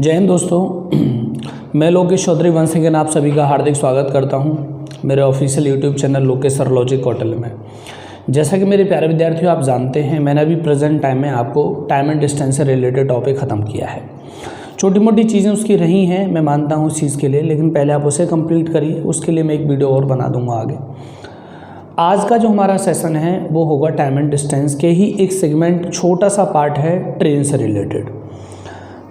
जय हिंद दोस्तों, मैं लोकेश चौधरी वंश सिंह आप सभी का हार्दिक स्वागत करता हूं मेरे ऑफिशियल यूट्यूब चैनल लोकेश सरलॉजी कौटल में। जैसा कि मेरे प्यारे विद्यार्थियों आप जानते हैं, मैंने अभी प्रेजेंट टाइम में आपको टाइम एंड डिस्टेंस से रिलेटेड टॉपिक ख़त्म किया है। छोटी मोटी चीज़ें उसकी रही हैं, मैं मानता हूँ उस चीज़ के लिए, लेकिन पहले आप उसे कंप्लीट करिए। उसके लिए मैं एक वीडियो और बना दूँगा आगे। आज का जो हमारा सेशन है वो होगा टाइम एंड डिस्टेंस के ही एक सेगमेंट, छोटा सा पार्ट है ट्रेन से रिलेटेड।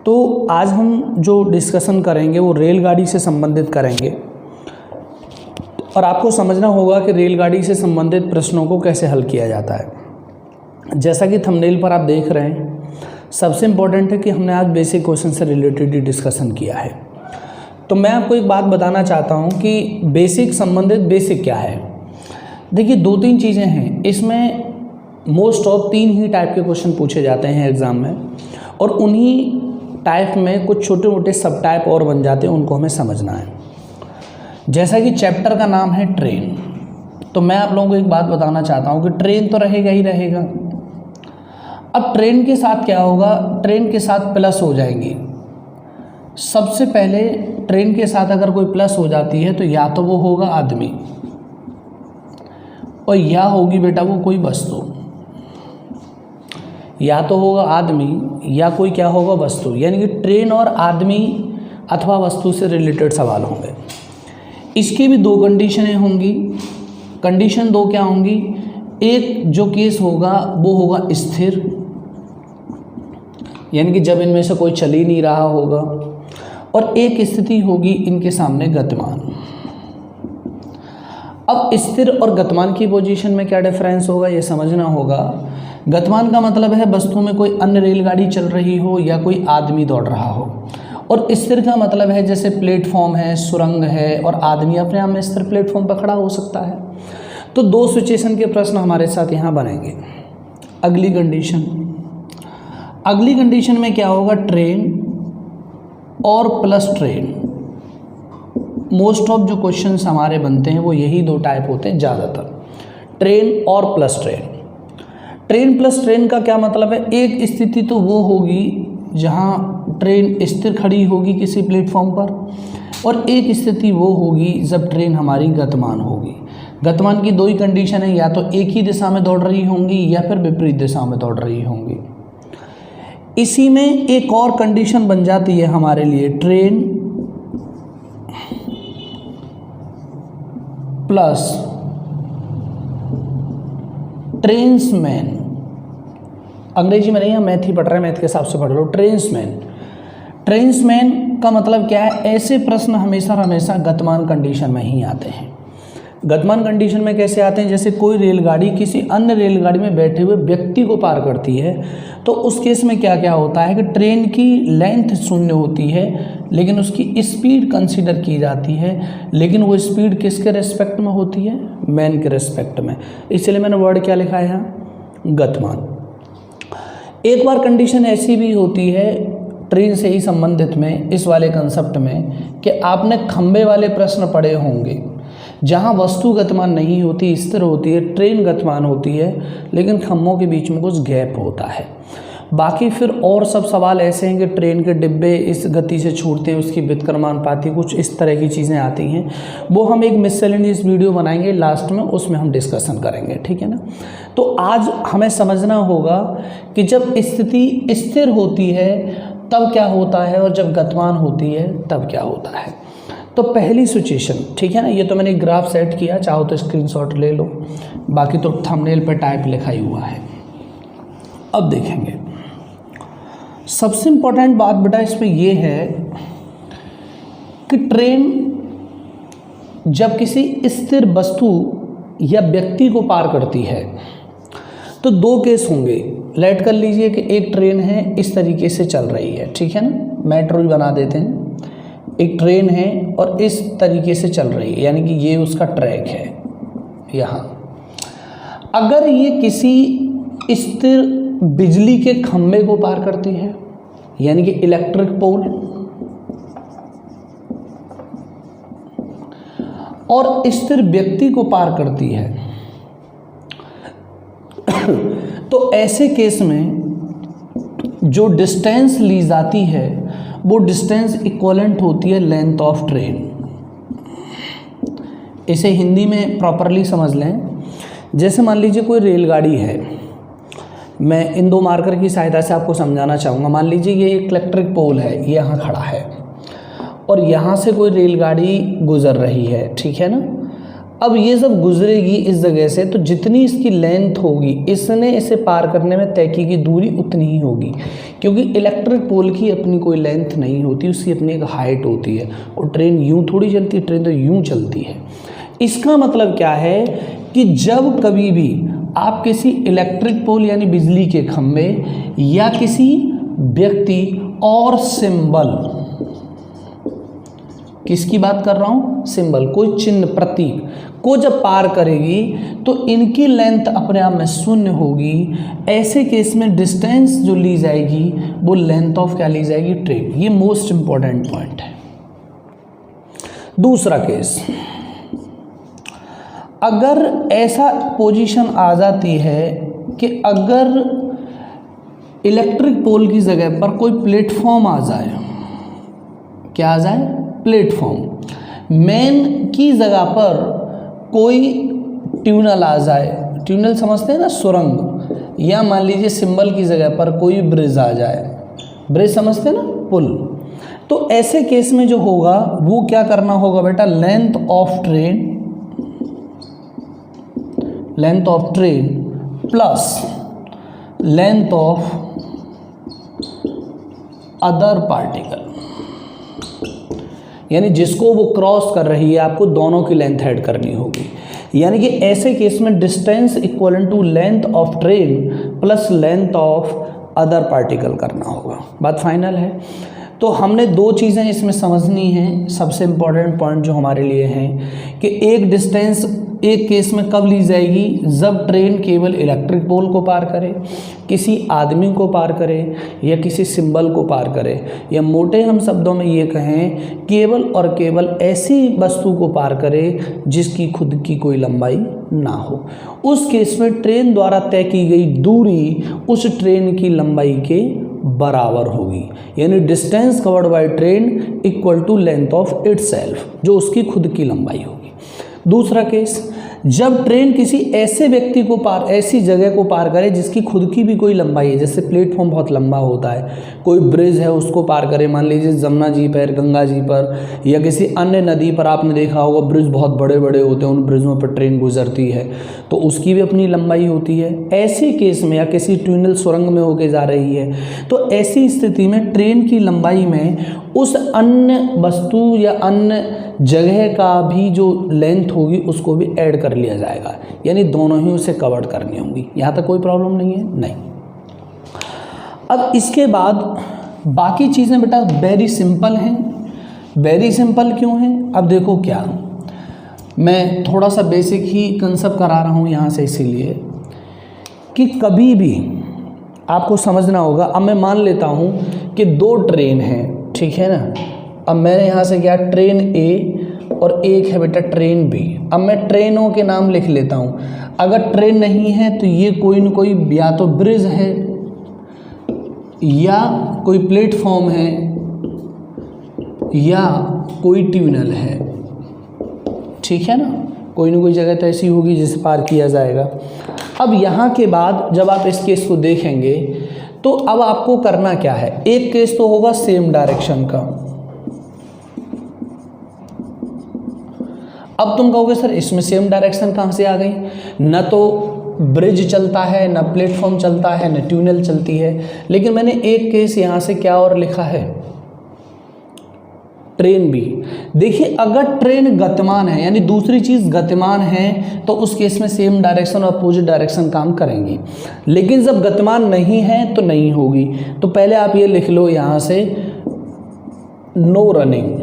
तो आज हम जो डिस्कशन करेंगे वो रेलगाड़ी से संबंधित करेंगे और आपको समझना होगा कि रेलगाड़ी से संबंधित प्रश्नों को कैसे हल किया जाता है। जैसा कि थंबनेल पर आप देख रहे हैं, सबसे इम्पोर्टेंट है कि हमने आज बेसिक क्वेश्चन से रिलेटेड ही डिस्कशन किया है। तो मैं आपको एक बात बताना चाहता हूँ कि बेसिक संबंधित बेसिक क्या है। देखिए, दो तीन चीज़ें हैं इसमें। मोस्ट ऑफ तीन ही टाइप के क्वेश्चन पूछे जाते हैं एग्ज़ाम में, और उन्हीं टाइप में कुछ छोटे मोटे सब टाइप और बन जाते हैं, उनको हमें समझना है। जैसा कि चैप्टर का नाम है ट्रेन, तो मैं आप लोगों को एक बात बताना चाहता हूँ कि ट्रेन तो रहेगा ही रहेगा। अब ट्रेन के साथ क्या होगा, ट्रेन के साथ प्लस हो जाएंगी। सबसे पहले ट्रेन के साथ अगर कोई प्लस हो जाती है तो या तो वो होगा आदमी और या होगी बेटा वो कोई वस्तु। या तो होगा आदमी या कोई क्या होगा वस्तु, यानी कि ट्रेन और आदमी अथवा वस्तु से रिलेटेड सवाल होंगे। इसकी भी दो कंडीशनें होंगी। कंडीशन दो क्या होंगी, एक जो केस होगा वो होगा स्थिर, यानी कि जब इनमें से कोई चल ही नहीं रहा होगा, और एक स्थिति होगी इनके सामने गतिमान। अब स्थिर और गतिमान की पोजीशन में क्या डिफरेंस होगा ये समझना होगा। गतिमान का मतलब है वस्तु में कोई अन्य रेलगाड़ी चल रही हो या कोई आदमी दौड़ रहा हो, और स्थिर का मतलब है जैसे प्लेटफॉर्म है, सुरंग है, और आदमी अपने आप में स्थिर प्लेटफॉर्म पर खड़ा हो सकता है। तो दो सिचुएशन के प्रश्न हमारे साथ यहाँ बनेंगे। अगली कंडीशन में क्या होगा, ट्रेन और प्लस ट्रेन। मोस्ट ऑफ जो क्वेश्चंस हमारे बनते हैं वो यही दो टाइप होते हैं ज़्यादातर, ट्रेन और plus train. Train plus train का क्या मतलब है, एक स्थिति तो वो होगी जहाँ ट्रेन स्थिर खड़ी होगी किसी प्लेटफॉर्म पर, और एक स्थिति वो होगी जब ट्रेन हमारी गतिमान होगी। गतिमान की दो ही कंडीशन है, या तो एक ही दिशा में दौड़ रही होंगी या फिर विपरीत दिशा में दौड़ रही होंगी। इसी में एक और कंडीशन बन जाती है हमारे लिए, ट्रेन प्लस ट्रेन्समैन। अंग्रेजी में नहीं, हम मैथ ही पढ़ रहे हैं, मैथ के हिसाब से पढ़ लो। ट्रेन्समैन का मतलब क्या है, ऐसे प्रश्न हमेशा गतिमान कंडीशन में ही आते हैं। गतिमान कंडीशन में कैसे आते हैं, जैसे कोई रेलगाड़ी किसी अन्य रेलगाड़ी में बैठे हुए व्यक्ति को पार करती है, तो उस केस में क्या क्या होता है कि ट्रेन की लेंथ शून्य होती है, लेकिन उसकी स्पीड कंसीडर की जाती है, लेकिन वो स्पीड किसके रेस्पेक्ट में होती है, मैन के रेस्पेक्ट में। इसलिए मैंने वर्ड क्या लिखा है यहाँ, गतिमान। एक बार कंडीशन ऐसी भी होती है ट्रेन से ही संबंधित में, इस वाले कंसेप्ट में, कि आपने खंबे वाले प्रश्न पढ़े होंगे जहाँ वस्तु गतिमान नहीं होती, स्थिर होती है, ट्रेन गतिमान होती है, लेकिन खंभों के बीच में कुछ गैप होता है। बाकी फिर और सब सवाल ऐसे हैं कि ट्रेन के डिब्बे इस गति से छूटते हैं, उसकी व्युत्क्रमानुपाती, कुछ इस तरह की चीज़ें आती हैं। वो हम एक मिससेलेनियस वीडियो बनाएंगे लास्ट में, उसमें हम डिस्कशन करेंगे, ठीक है ना। तो आज हमें समझना होगा कि जब स्थिति स्थिर होती है तब क्या होता है, और जब गतिमान होती है तब क्या होता है। तो पहली सिचुएशन, ठीक है ना, ये तो मैंने एक ग्राफ सेट किया, चाहो तो स्क्रीनशॉट ले लो, बाकी तो थंबनेल पे टाइप लिखा ही हुआ है। अब देखेंगे, सबसे इम्पोर्टेंट बात बेटा इसमें ये है कि ट्रेन जब किसी स्थिर वस्तु या व्यक्ति को पार करती है तो दो केस होंगे। लेट कर लीजिए कि एक ट्रेन है इस तरीके से चल रही है, ठीक है ना, मेट्रो भी बना देते हैं। एक ट्रेन है और इस तरीके से चल रही है, यानी कि ये उसका ट्रैक है यहाँ। अगर ये किसी स्थिर बिजली के खंभे को पार करती है, यानी कि इलेक्ट्रिक पोल, और स्थिर व्यक्ति को पार करती है, तो ऐसे केस में जो डिस्टेंस ली जाती है वो डिस्टेंस इक्वलेंट होती है लेंथ ऑफ ट्रेन। इसे हिंदी में प्रॉपरली समझ लें। जैसे मान लीजिए कोई रेलगाड़ी है, मैं इन दो मार्कर की सहायता से आपको समझाना चाहूँगा। मान लीजिए ये एक इलेक्ट्रिक पोल है, ये यहाँ खड़ा है और यहाँ से कोई रेलगाड़ी गुजर रही है, ठीक है ना। अब ये जब गुजरेगी इस जगह से, तो जितनी इसकी लेंथ होगी, इसने इसे पार करने में तय की दूरी उतनी ही होगी, क्योंकि इलेक्ट्रिक पोल की अपनी कोई लेंथ नहीं होती, उसकी अपनी एक हाइट होती है। और ट्रेन यूँ थोड़ी चलती है, ट्रेन तो यूँ चलती है। इसका मतलब क्या है कि जब कभी भी आप किसी इलेक्ट्रिक पोल यानी बिजली के खंभे या किसी व्यक्ति और सिंबल, किसकी बात कर रहा हूँ, सिंबल, कोई चिन्ह प्रतीक को जब पार करेगी तो इनकी लेंथ अपने आप में शून्य होगी। ऐसे केस में डिस्टेंस जो ली जाएगी वो लेंथ ऑफ क्या ली जाएगी, ट्रेन। ये मोस्ट इंपॉर्टेंट पॉइंट है। दूसरा केस, अगर ऐसा पोजीशन आ जाती है कि अगर इलेक्ट्रिक पोल की जगह पर कोई प्लेटफॉर्म आ जाए, क्या आ जाए, प्लेटफॉर्म, मेन की जगह पर कोई ट्यूनल आ जाए, ट्यूनल समझते हैं ना, सुरंग, या मान लीजिए सिंबल की जगह पर कोई ब्रिज आ जाए, ब्रिज समझते हैं ना, पुल, तो ऐसे केस में जो होगा वो क्या करना होगा बेटा, length of train plus length of other particle, यानी जिसको वो क्रॉस कर रही है आपको दोनों की लेंथ ऐड करनी होगी। यानी कि ऐसे केस में distance equal to length of train plus length of other particle करना होगा। बात फाइनल है। तो हमने दो चीज़ें इसमें समझनी हैं। सबसे इम्पॉर्टेंट पॉइंट जो हमारे लिए हैं कि एक डिस्टेंस एक केस में कब ली जाएगी, जब ट्रेन केवल इलेक्ट्रिक पोल को पार करे, किसी आदमी को पार करे या किसी सिंबल को पार करे, या मोटे हम शब्दों में ये कहें केवल और केवल ऐसी वस्तु को पार करे जिसकी खुद की कोई लंबाई ना हो। उस केस में ट्रेन द्वारा तय की गई दूरी उस ट्रेन की लंबाई के बराबर होगी, यानी distance covered by train equal to length of itself, जो उसकी खुद की लंबाई होगी। दूसरा केस, जब ट्रेन किसी ऐसे व्यक्ति को पार, ऐसी जगह को पार करे जिसकी खुद की भी कोई लंबाई है, जैसे प्लेटफॉर्म बहुत लंबा होता है, कोई ब्रिज है उसको पार करे, मान लीजिए जमुना जी पर, गंगा जी पर, या किसी अन्य नदी पर आपने देखा होगा ब्रिज बहुत बड़े बड़े होते हैं, उन ब्रिजों पर ट्रेन गुजरती है तो उसकी भी अपनी लंबाई होती है। ऐसे केस में, या किसी ट्यूनल सुरंग में होके जा रही है, तो ऐसी स्थिति में ट्रेन की लंबाई में उस अन्य वस्तु या अन्य जगह का भी जो लेंथ होगी उसको भी ऐड कर लिया जाएगा, यानी दोनों ही उसे कवर करनी होंगी। यहाँ तक कोई प्रॉब्लम नहीं है, नहीं। अब इसके बाद बाकी चीज़ें बेटा वेरी सिंपल हैं। वेरी सिंपल क्यों हैं, अब देखो क्या, मैं थोड़ा सा बेसिक ही कंसेप्ट करा रहा हूँ यहाँ से, इसीलिए कि कभी भी आपको समझना होगा। अब मैं मान लेता हूँ कि दो ट्रेन हैं, ठीक है ना। अब मैंने यहाँ से क्या, ट्रेन ए और एक है बेटा ट्रेन बी। अब मैं ट्रेनों के नाम लिख लेता हूँ। अगर ट्रेन नहीं है तो ये कोई न कोई या तो ब्रिज है या कोई प्लेटफॉर्म है या कोई ट्यूनल है, ठीक है ना। कोई न कोई जगह तो ऐसी होगी जिसे पार किया जाएगा। अब यहाँ के बाद जब आप इस केस को देखेंगे तो अब आपको करना क्या है, एक केस तो होगा सेम डायरेक्शन का। अब तुम कहोगे सर इसमें सेम डायरेक्शन कहाँ से आ गई, न तो ब्रिज चलता है, न प्लेटफॉर्म चलता है, न ट्यूनल चलती है। लेकिन मैंने एक केस यहाँ से क्या और लिखा है, ट्रेन भी। देखिए अगर ट्रेन गतिमान है, यानी दूसरी चीज़ गतिमान है, तो उस केस में सेम डायरेक्शन और अपोजिट डायरेक्शन काम करेंगी। लेकिन जब गतिमान नहीं है तो नहीं होगी। तो पहले आप ये लिख लो यहाँ से, नो रनिंग,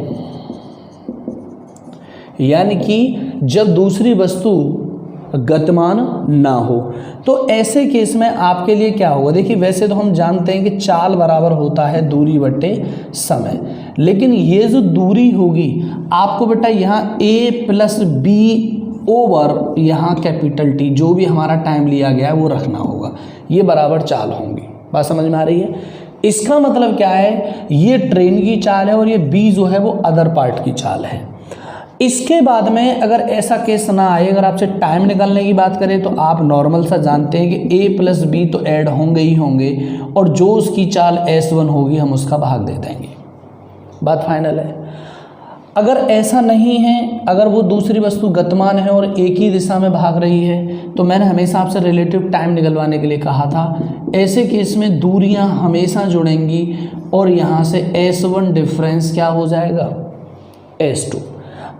यानी कि जब दूसरी वस्तु गतिमान ना हो। तो ऐसे केस में आपके लिए क्या होगा, देखिए वैसे तो हम जानते हैं कि चाल बराबर होता है दूरी बटे समय, लेकिन ये जो दूरी होगी आपको बेटा यहाँ a प्लस बी ओवर यहाँ कैपिटल T, जो भी हमारा टाइम लिया गया है वो रखना होगा। ये बराबर चाल होंगी। बात समझ में आ रही है। इसका मतलब क्या है, ये ट्रेन की चाल है और ये बी जो है वो अदर पार्ट की चाल है। इसके बाद में अगर ऐसा केस ना आए, अगर आपसे टाइम निकालने की बात करें तो आप नॉर्मल सा जानते हैं कि a प्लस बी तो ऐड होंगे ही होंगे और जो उसकी चाल S1 होगी हम उसका भाग दे देंगे। बात फाइनल है। अगर ऐसा नहीं है, अगर वो दूसरी वस्तु गतिमान है और एक ही दिशा में भाग रही है, तो मैंने हमेशा आपसे रिलेटिव टाइम निकलवाने के लिए कहा था, ऐसे केस में दूरियां हमेशा जुड़ेंगी और यहाँ से S1 डिफरेंस क्या हो जाएगा, S2।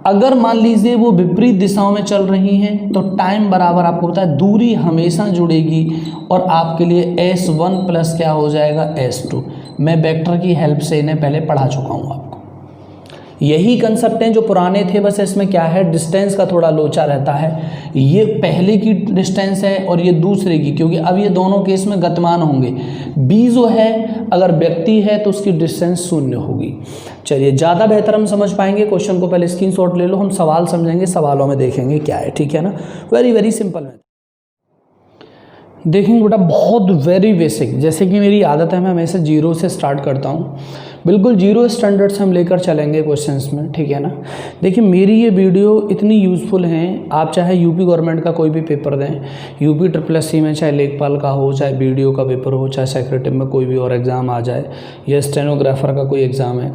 अगर मान लीजिए वो विपरीत दिशाओं में चल रही हैं तो टाइम बराबर, आपको पता है दूरी हमेशा जुड़ेगी और आपके लिए S1 प्लस क्या हो जाएगा, S2। मैं वेक्टर की हेल्प से इन्हें पहले पढ़ा चुका हूँ आपको। यही कंसेप्ट हैं जो पुराने थे, बस इसमें क्या है, डिस्टेंस का थोड़ा लोचा रहता है। ये पहले की डिस्टेंस है और ये दूसरे की, क्योंकि अब ये दोनों केस में गतिमान होंगे। बी जो है अगर व्यक्ति है तो उसकी डिस्टेंस 0 होगी। चलिए, ज़्यादा बेहतर हम समझ पाएंगे, क्वेश्चन को पहले स्क्रीनशॉट ले लो, हम सवाल समझेंगे, सवालों में देखेंगे क्या है, ठीक है ना। वेरी वेरी सिंपल है। देखेंगे बेटा, बहुत वेरी बेसिक, जैसे कि मेरी आदत है मैं हमेशा 0 से स्टार्ट करता हूँ, बिल्कुल 0 स्टैंडर्ड से हम लेकर चलेंगे क्वेश्चंस में, ठीक है ना। देखिए, मेरी ये वीडियो इतनी यूज़फुल हैं, आप चाहे यूपी गवर्नमेंट का कोई भी पेपर दें, यूपी SSC में चाहे लेखपाल का हो, चाहे BDO का पेपर हो, चाहे सेक्रेटरी में कोई भी और एग्ज़ाम आ जाए, या स्टेनोग्राफर का कोई एग्ज़ाम है,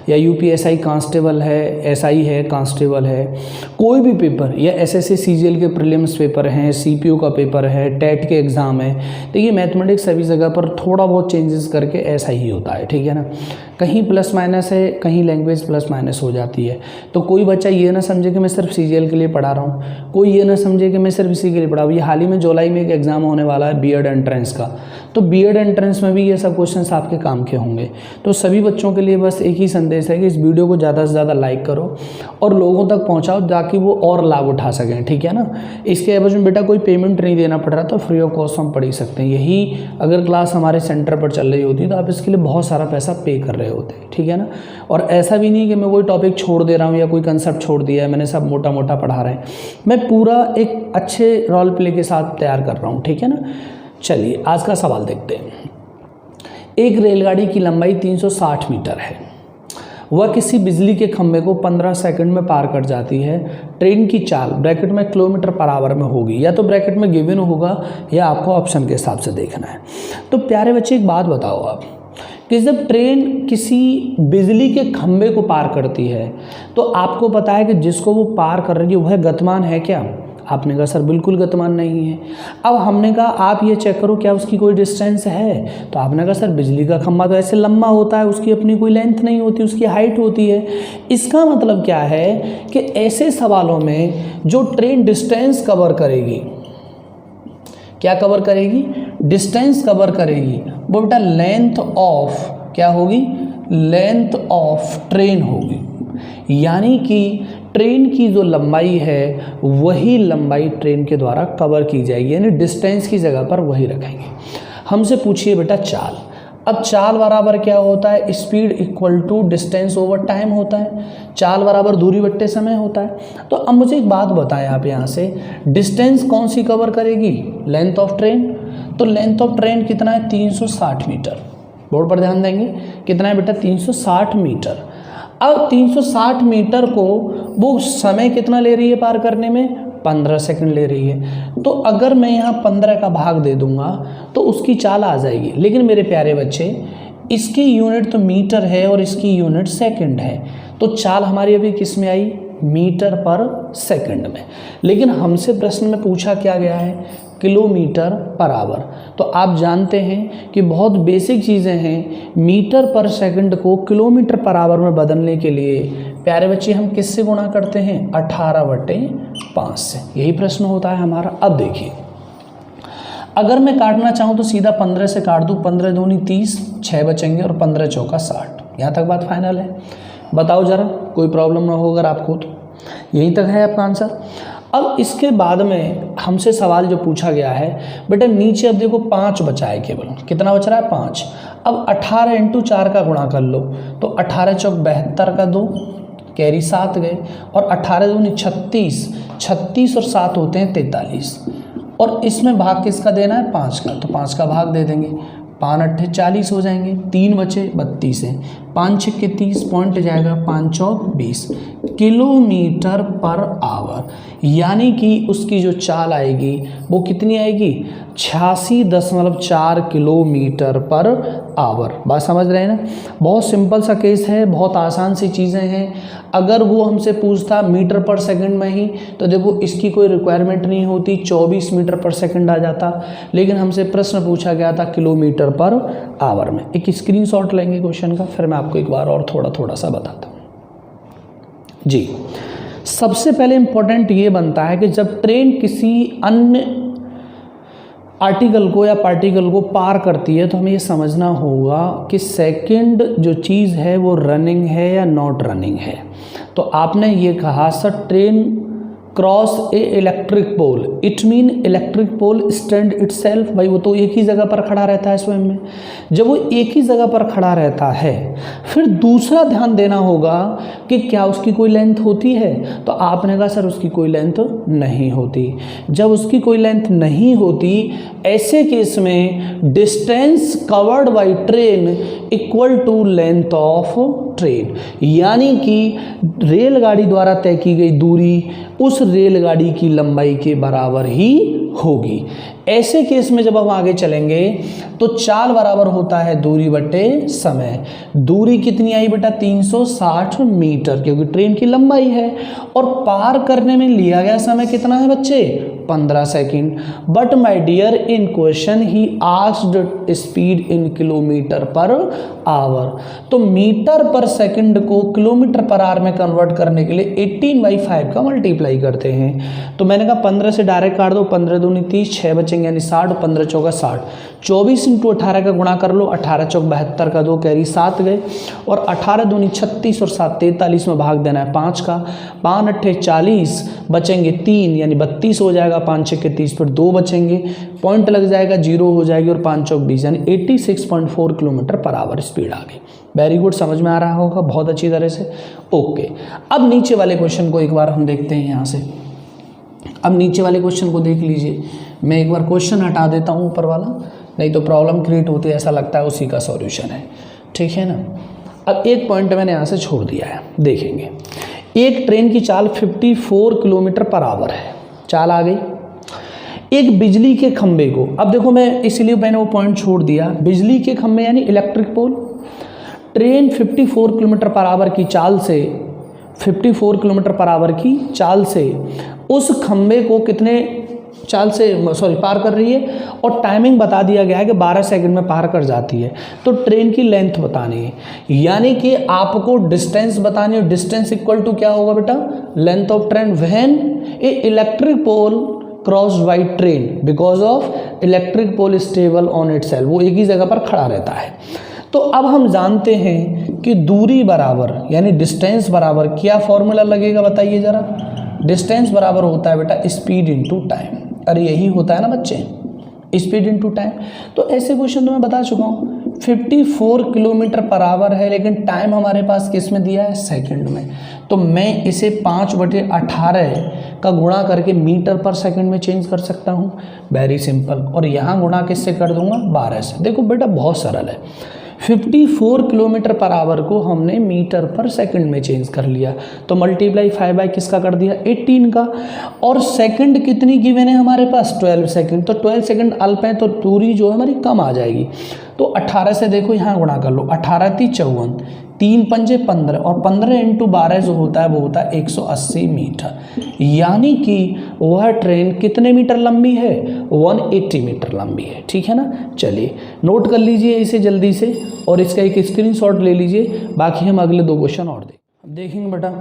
या UPSI कांस्टेबल है, SI है, कांस्टेबल है, कोई भी पेपर, या SSC CGL के प्रीलिम्स पेपर हैं, CPO का पेपर है, टेट के एग्ज़ाम है। देखिए, मैथमेटिक्स सभी जगह पर थोड़ा बहुत चेंजेस करके ऐसा ही होता है, ठीक है ना। कहीं प्लस माइनस है, कहीं लैंग्वेज प्लस माइनस हो जाती है। तो कोई बच्चा ये ना समझे कि मैं सिर्फ CGL के लिए पढ़ा रहा हूँ, कोई ये ना समझे कि मैं सिर्फ इसी के लिए पढ़ा हूँ। ये हाल ही में जुलाई में एक एग्ज़ाम होने वाला है B.Ed एंट्रेंस का, तो B.Ed एंट्रेंस में भी ये सब क्वेश्चंस आपके काम के होंगे। तो सभी बच्चों के लिए बस एक ही संदेश है कि इस वीडियो को ज़्यादा से ज़्यादा लाइक करो और लोगों तक पहुँचाओ ताकि वो और लाभ उठा सकें, ठीक है ना। इसके एवज में बेटा कोई पेमेंट नहीं देना पड़ रहा, तो फ्री ऑफ कॉस्ट हम पढ़ ही सकते हैं। यही अगर क्लास हमारे सेंटर पर चल रही होती तो आप इसके लिए बहुत सारा पैसा पे कर रहे होते, ठीक है ना। और ऐसा भी नहीं कि मैं कोई टॉपिक छोड़ दे रहा हूँ या कोई कंसेप्ट छोड़ दिया है, मैंने सब मोटा मोटा पढ़ा रहे हैं, मैं पूरा एक अच्छे रोल प्ले के साथ तैयार कर रहा हूँ, ठीक है ना। चलिए, आज का सवाल देखते हैं। एक रेलगाड़ी की लंबाई 360 मीटर है, वह किसी बिजली के खंभे को 15 सेकंड में पार कर जाती है। ट्रेन की चाल ब्रैकेट में किलोमीटर पर आवर में होगी, या तो ब्रैकेट में गिवन होगा या आपको ऑप्शन के हिसाब से देखना है। तो प्यारे बच्चे, एक बात बताओ आप कि जब ट्रेन किसी बिजली के खंभे को पार करती है तो आपको पता है कि जिसको वो पार कर रही है वह गतिमान है क्या? आपने कहा सर बिल्कुल गतिमान नहीं है। अब हमने कहा आप ये चेक करो क्या उसकी कोई डिस्टेंस है, तो आपने कहा सर बिजली का खंभा तो ऐसे लंबा होता है, उसकी अपनी कोई लेंथ नहीं होती, उसकी हाइट होती है। इसका मतलब क्या है कि ऐसे सवालों में जो ट्रेन डिस्टेंस कवर करेगी, क्या कवर करेगी? डिस्टेंस कवर करेगी, वो बेटा लेंथ ऑफ क्या होगी? लेंथ ऑफ ट्रेन होगी। यानी कि ट्रेन की जो लंबाई है वही लंबाई ट्रेन के द्वारा कवर की जाएगी, यानी डिस्टेंस की जगह पर वही रखेंगे। हमसे पूछिए बेटा चाल। अब चाल बराबर क्या होता है? Speed equal to distance over time होता है। चाल बराबर दूरी बट्टे समय होता है। तो अब मुझे एक बात बताएं आप यहाँ से, डिस्टेंस कौन सी कवर करेगी? Length of train. तो लेंथ ऑफ ट्रेन कितना है? 360 मीटर। बोर्ड पर ध्यान देंगे, कितना है बेटा? 360 मीटर। अब 360 मीटर को वो समय कितना ले रही है पार करने में? 15 सेकंड ले रही है। तो अगर मैं यहाँ 15 का भाग दे दूंगा तो उसकी चाल आ जाएगी। लेकिन मेरे प्यारे बच्चे, इसकी यूनिट तो मीटर है और इसकी यूनिट सेकंड है, तो चाल हमारी अभी किस में आई? मीटर पर सेकंड में। लेकिन हमसे प्रश्न में पूछा क्या गया है? Kilometre per hour. तो आप जानते हैं कि बहुत बेसिक चीज़ें हैं। मीटर पर सेकंड को किलोमीटर पर आवर में बदलने के लिए प्यारे बच्चे हम किससे गुणा करते हैं? 18/5 से। यही प्रश्न होता है हमारा। अब देखिए, अगर मैं काटना चाहूँ तो सीधा 15 से काट दूँ। 15 दूनी 30, 6 बचेंगे और 15 चौका 60। यहाँ तक बात फाइनल है? बताओ ज़रा, कोई प्रॉब्लम ना हो अगर आपको तो। यहीं तक है आपका आंसर। अब इसके बाद में हमसे सवाल जो पूछा गया है, बेटा नीचे अब देखो 5 बचा है केवल। कितना बच रहा है? 5। अब 18 × 4 का गुणा कर लो, तो 18 चौक 72 का 2, कैरी 7 गए, और 18 दूनी 36, 36 और 7 होते हैं 43। और इसमें भाग किसका देना है? 5 का। तो 5 का भाग दे देंगे। 5 अट्ठे 40 हो जाएंगे, 3 बचे 32 है, 5 छक्के 30, पॉइंट जाएगा 5 चौक 20 किलोमीटर पर आवर। यानी कि उसकी जो चाल आएगी वो कितनी आएगी, 86.4 किलोमीटर पर आवर। बात समझ रहे हैं ना। बहुत सिंपल सा केस है, बहुत आसान सी चीज़ें हैं। अगर वो हमसे पूछता मीटर पर सेकंड में ही तो देखो इसकी कोई रिक्वायरमेंट नहीं होती, 24 मीटर पर सेकंड आ जाता, लेकिन हमसे प्रश्न पूछा गया था किलोमीटर पर आवर में। एक स्क्रीनशॉट लेंगे क्वेश्चन का, फिर मैं आपको एक बार और थोड़ा सा बताता हूँ जी। सबसे पहले इंपॉर्टेंट ये बनता है कि जब ट्रेन किसी अन्य आर्टिकल को या पार्टिकल को पार करती है तो हमें ये समझना होगा कि सेकंड जो चीज़ है वो रनिंग है या नॉट रनिंग है। तो आपने ये कहा sir train cross a electric pole, it mean electric pole stand itself. भाई वो तो एक ही जगह पर खड़ा रहता है स्वयं में। जब वो एक ही जगह पर खड़ा रहता है, फिर दूसरा ध्यान देना होगा कि क्या उसकी कोई लेंथ होती है। तो आपने कहा सर उसकी कोई लेंथ नहीं होती। जब उसकी कोई लेंथ नहीं होती, ऐसे केस में distance covered by train equal to length of train, यानी कि रेलगाड़ी द्वारा तय की गई दूरी उस रेलगाड़ी की लंबाई के बराबर ही होगी। ऐसे केस में जब हम आगे चलेंगे तो चाल बराबर होता है दूरी बटे समय। दूरी कितनी आई बेटा, 360 मीटर, क्योंकि ट्रेन की लंबाई है। और पार करने में लिया गया समय कितना है बच्चे, 15 second. But my dear in question he asked speed in kilometer per hour. तो मीटर पर सेकंड को किलोमीटर पर आवर में कन्वर्ट करने के लिए 18/5 का मल्टीप्लाई करते हैं। तो मैंने कहा 15 से डायरेक्ट काट दो, 15 दूनी 30, 6 बचेंगे यानी 60, 15 चौका 60, 24 इंटू 18 का गुणा कर लो, 18 चौक 72 का 2 कैरी 7 गए, और 18 दूनी 36 और 7 43 में भाग देना है 5 का, 5 अट्ठे 40 बचेंगे 3 यानी 32 हो जाएगा, 5 छक्के 30 पर 2 बचेंगे, पॉइंट लग जाएगा 0 हो जाएगी, और 5 चौक 20 यानी 86.4 किलोमीटर पर आवर स्पीड आ गई। वेरी गुड, समझ में आ रहा होगा बहुत अच्छी तरह से। ओके, अब नीचे वाले क्वेश्चन को एक बार हम देखते हैं यहाँ से। अब नीचे वाले क्वेश्चन को देख लीजिए। मैं एक बार क्वेश्चन हटा देता हूँ ऊपर वाला, नहीं तो प्रॉब्लम क्रिएट होती है, ऐसा लगता है उसी का सॉल्यूशन है, ठीक है ना। अब एक पॉइंट मैंने यहाँ से छोड़ दिया है, देखेंगे। एक ट्रेन की चाल 54 किलोमीटर पर आवर है, चाल आ गई। एक बिजली के खंबे को, अब देखो मैं इसलिए मैंने वो पॉइंट छोड़ दिया, बिजली के खंबे यानी electric pole. Train 54 kilometer per hour की चाल से 54 किलोमीटर पर आवर की चाल से उस खंबे को कितने चाल से पार कर रही है, और टाइमिंग बता दिया गया है कि 12 सेकंड में पार कर जाती है। तो ट्रेन की लेंथ बतानी है, यानी कि आपको डिस्टेंस बतानी है। डिस्टेंस इक्वल टू क्या होगा बेटा, length of train when a electric pole crossed by train because of electric pole stable on itself, वो एक ही जगह पर खड़ा रहता है। तो अब हम जानते हैं कि दूरी बराबर यानी डिस्टेंस बराबर क्या फॉर्मूला लगेगा बताइए जरा। डिस्टेंस बराबर होता है बेटा स्पीड इनटू टाइम। अरे यही होता है ना बच्चे, स्पीड इनटू टाइम। तो ऐसे क्वेश्चन तो मैं बता चुका हूँ। 54 किलोमीटर पर आवर है, लेकिन टाइम हमारे पास किस में दिया है, सेकंड में। तो मैं इसे 5/18 का गुणा करके मीटर पर सेकंड में चेंज कर सकता हूँ। Very simple. और यहाँ गुणा किससे कर दूंगा, 12 से। देखो बेटा बहुत सरल है। 54 किलोमीटर पर आवर को हमने मीटर पर सेकंड में चेंज कर लिया, तो मल्टीप्लाई 5 किसका कर दिया, 18 का। और सेकंड कितनी गिवन है हमारे पास, 12 सेकंड। तो 12 सेकंड अल्प है, तो दूरी जो है हमारी कम आ जाएगी। तो 18 से देखो यहाँ गुणा कर लो, 18 × 3 = 54, 3 × 5 = 15, और 15 × 12 जो होता है वो होता है 180 मीटर। यानी कि वह ट्रेन कितने मीटर लंबी है, 180 मीटर लंबी है, ठीक है ना। चलिए नोट कर लीजिए इसे जल्दी से, और इसका एक स्क्रीनशॉट ले लीजिए। बाकी हम अगले 2 क्वेश्चन और देखेंगे बेटा।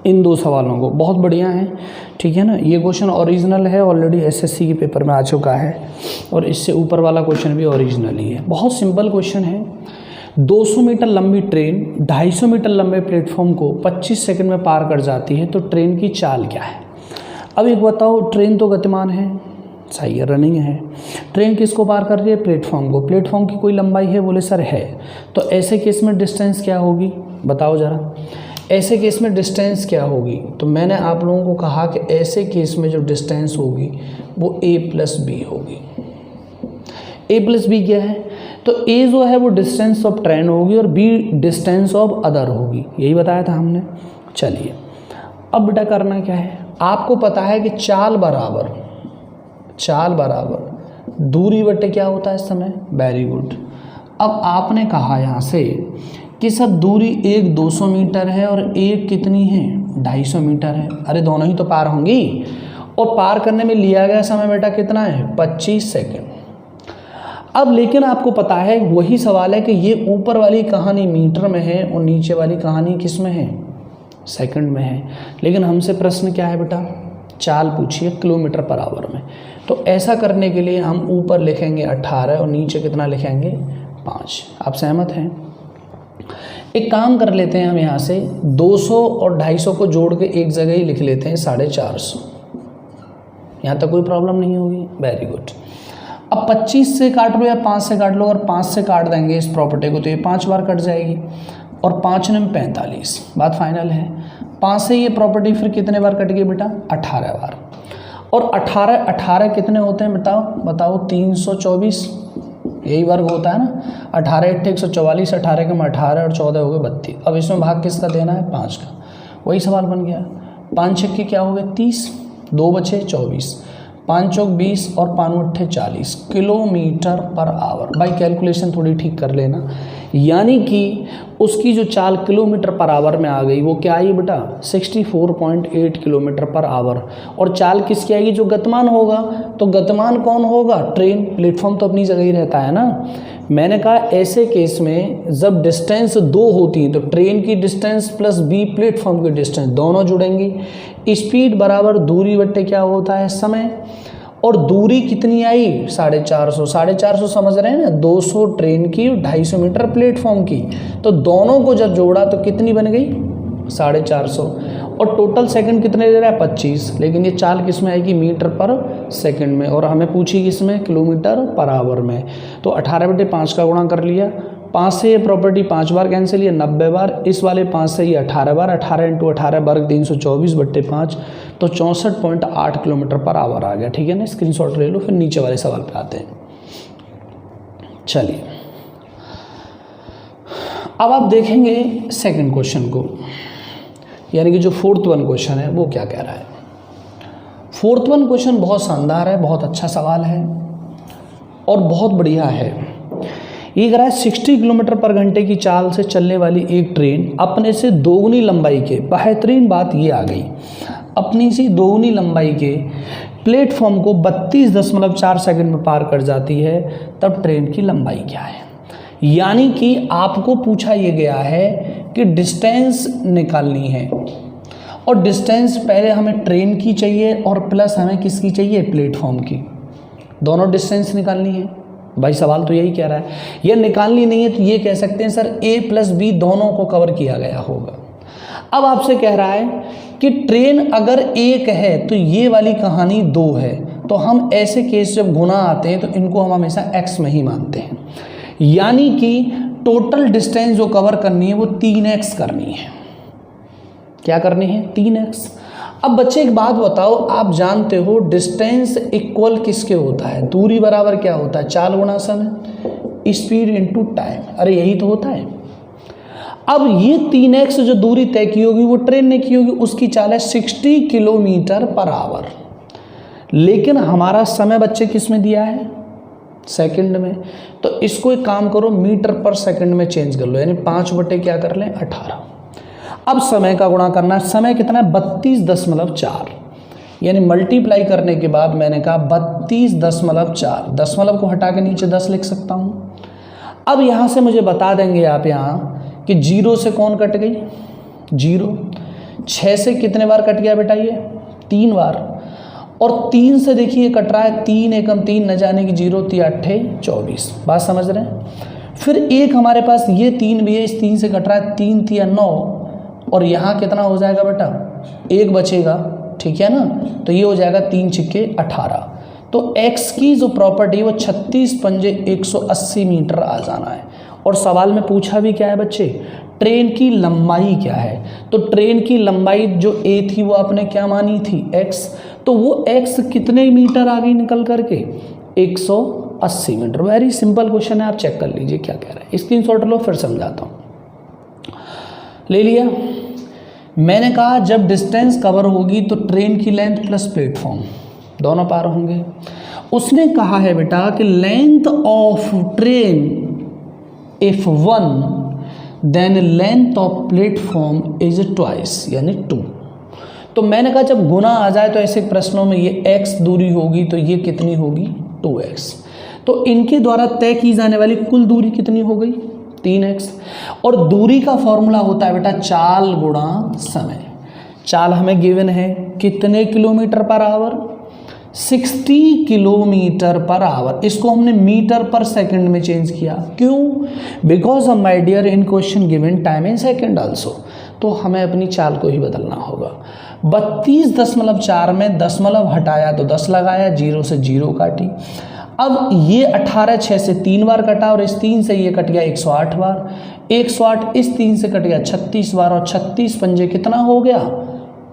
इन 2 सवालों को बहुत बढ़िया है, ठीक है ना। ये क्वेश्चन ओरिजिनल है, ऑलरेडी एसएससी के पेपर में आ चुका है, और इससे ऊपर वाला क्वेश्चन भी ओरिजिनल ही है। बहुत सिंपल क्वेश्चन है। 200 मीटर लंबी ट्रेन 250 मीटर लंबे प्लेटफॉर्म को 25 सेकंड में पार कर जाती है, तो ट्रेन की चाल क्या है। अब एक बताओ, ट्रेन तो गतिमान है, सही है, रनिंग है। ट्रेन किसको पार कर रही है, प्लेटफॉर्म को। प्लेटफॉर्म की कोई लंबाई है, बोले सर है। तो ऐसे केस में डिस्टेंस क्या होगी, बताओ ज़रा। ऐसे केस में डिस्टेंस क्या होगी, तो मैंने आप लोगों को कहा कि ऐसे केस में जो डिस्टेंस होगी वो a + b होगी। a + b क्या है, तो ए जो है वो डिस्टेंस ऑफ ट्रेन होगी और बी डिस्टेंस ऑफ अदर होगी, यही बताया था हमने। चलिए अब बेटा करना क्या है, आपको पता है कि चाल बराबर दूरी बटे क्या होता है समय, वेरी गुड। अब आपने कहा यहाँ से कि सब दूरी एक 200 मीटर है और एक कितनी है 250 मीटर है। अरे दोनों ही तो पार होंगी, और पार करने में लिया गया समय बेटा कितना है 25 सेकेंड। अब लेकिन आपको पता है वही सवाल है कि ये ऊपर वाली कहानी मीटर में है और नीचे वाली कहानी किस में है, सेकंड में है। लेकिन हमसे प्रश्न क्या है बेटा, चाल पूछिए किलोमीटर पर आवर में। तो ऐसा करने के लिए हम ऊपर लिखेंगे 18 और नीचे कितना लिखेंगे 5। आप सहमत हैं? एक काम कर लेते हैं हम यहाँ से 200 और 250 को जोड़ के एक जगह ही लिख लेते हैं 450। यहाँ तक कोई प्रॉब्लम नहीं होगी, वेरी गुड। अब 25 से काट लो या 5 से काट लो, अगर 5 से काट देंगे इस प्रॉपर्टी को तो ये 5 बार कट जाएगी और 5 में 45, बात फाइनल है। 5 से ये प्रॉपर्टी फिर कितने बार कट गई बेटा 18 बार। और 18 कितने होते हैं बताओ 324, यही वर्ग होता है ना। 18 × 144, 18 के 18 और 14 हो गए 32। अब इसमें भाग किसका देना है 5 का, वही सवाल बन गया। 5 छक्के क्या हो गए 30, 2 बचे 24, 5 चौक 20 और 5 अट्ठे 40 किलोमीटर पर आवर। भाई कैलकुलेशन थोड़ी ठीक कर लेना, यानी कि उसकी जो चाल किलोमीटर पर आवर में आ गई वो क्या आई बेटा 64.8 किलोमीटर पर आवर। और चाल किसकी आएगी, जो गतिमान होगा। तो गतिमान कौन होगा, ट्रेन। प्लेटफॉर्म तो अपनी जगह ही रहता है ना। मैंने कहा ऐसे केस में जब डिस्टेंस 2 होती है तो ट्रेन की डिस्टेंस प्लस बी प्लेटफॉर्म की डिस्टेंस दोनों जुड़ेंगी। स्पीड बराबर दूरी बट्टे क्या होता है समय, और दूरी कितनी आई 450 समझ रहे हैं ना, 200 ट्रेन की 250 मीटर प्लेटफॉर्म की। तो दोनों को जब जोड़ा तो कितनी बन गई 450। और टोटल सेकंड कितने दे रहा है 25, लेकिन ये चाल किस में आएगी मीटर पर सेकंड में, और हमें पूछी किसमें किलोमीटर पर आवर में। तो 18/5 का गुणा कर लिया, 5 से ये प्रॉपर्टी 5 बार कैंसिल, ये 90 बार। इस वाले 5 से ये 18 बार, 18 × 18 वर्ग 324/5, तो 64.8 किलोमीटर पर आवर आ गया। ठीक है ना, स्क्रीनशॉट ले लो, फिर नीचे वाले सवाल पे आते हैं। चलिए अब आप देखेंगे सेकंड क्वेश्चन को, यानी कि जो 4th वन क्वेश्चन है वो क्या कह रहा है। 4th वन क्वेश्चन बहुत शानदार है, बहुत अच्छा सवाल है और बहुत बढ़िया है। ये कह रहा है 60 किलोमीटर पर घंटे की चाल से चलने वाली एक ट्रेन अपने से दोगुनी लंबाई के, बेहतरीन बात ये आ गई, अपनी सी दोगुनी लंबाई के प्लेटफॉर्म को 32.4 सेकंड में पार कर जाती है, तब ट्रेन की लंबाई क्या है। यानी कि आपको पूछा ये गया है कि डिस्टेंस निकालनी है, और डिस्टेंस पहले हमें ट्रेन की चाहिए और प्लस हमें किसकी चाहिए प्लेटफॉर्म की, दोनों डिस्टेंस निकालनी है। भाई सवाल तो यही कह रहा है, ये निकालनी नहीं है तो ये कह सकते हैं सर A + B दोनों को कवर किया गया होगा। अब आपसे कह रहा है कि ट्रेन अगर 1 है तो ये वाली कहानी 2 है, तो हम ऐसे केस जब गुना आते हैं तो इनको हम हमेशा x में ही मानते हैं। यानी कि टोटल डिस्टेंस जो कवर करनी है वो 3x करनी है। क्या करनी है 3x। अब बच्चे एक बात बताओ, आप जानते हो डिस्टेंस इक्वल किसके होता है, दूरी बराबर क्या होता है चाल गुणा समय, स्पीड इनटू टाइम। अरे यही तो होता है। अब ये 3x जो दूरी तय की होगी वो ट्रेन ने की होगी, उसकी चाल है 60 किलोमीटर पर आवर। लेकिन हमारा समय बच्चे किस में दिया है सेकंड में, तो इसको एक काम करो मीटर पर सेकंड में चेंज कर लो, यानी 5 बटे क्या कर लें 18। अब समय का गुणा करना है, समय कितना है 32.4, यानी मल्टीप्लाई करने के बाद मैंने कहा 32.4, दशमलव को हटा के नीचे 10 लिख सकता हूँ। अब यहाँ से मुझे बता देंगे आप यहाँ कि 0 से कौन कट गई 0, 6 से कितने बार कट गया बेटा ये 3 बार, और 3 से देखिए कट रहा है 3 एकम 3 न जाने की 0 3 अट्ठे 24, बात समझ रहे हैं। फिर एक हमारे पास ये 3 भी है, इस 3 से कट रहा है 3 3 9, और यहाँ कितना हो जाएगा बेटा 1 बचेगा, ठीक है ना, तो ये हो जाएगा 3 छिक्के 18। तो x की जो प्रॉपर्टी है वो 36 पंजे 180 मीटर आ जाना है। और सवाल में पूछा भी क्या है बच्चे, ट्रेन की लंबाई क्या है। तो ट्रेन की लंबाई जो a थी वो आपने क्या मानी थी x, तो वो x कितने मीटर आ गई निकल करके 180 मीटर। वेरी सिंपल क्वेश्चन है, आप चेक कर लीजिए क्या कह रहा है। स्क्रीनशॉट लो, फिर समझाता हूँ। ले लिया। मैंने कहा जब डिस्टेंस कवर होगी तो ट्रेन की लेंथ प्लस प्लेटफॉर्म दोनों पार होंगे। उसने कहा है बेटा कि length of train if 1 then length of platform is twice, यानी 2। तो मैंने कहा जब गुना आ जाए तो ऐसे प्रश्नों में ये x दूरी होगी तो ये कितनी होगी 2x। तो इनके द्वारा तय की जाने वाली कुल दूरी कितनी हो गई 3x। और दूरी का फॉर्मूला होता है बेटा चाल गुणा समय। चाल हमें गिवन है कितने kilometre per our, 60 kilometre per our. इसको हमने मीटर पर सेकंड में चेंज किया। क्यों? Because of my dear in question given time in second also. तो हमें अपनी चाल को ही बदलना होगा। 32.4 में दशमलव हटाया तो 10 लगाया, 0 से 0 काटी। अब ये 18 6 से 3 बार कटा और इस 3 से ये कट गया 108 बार। 108 इस 3 से कट गया 36 बार और 36 पंजे कितना हो गया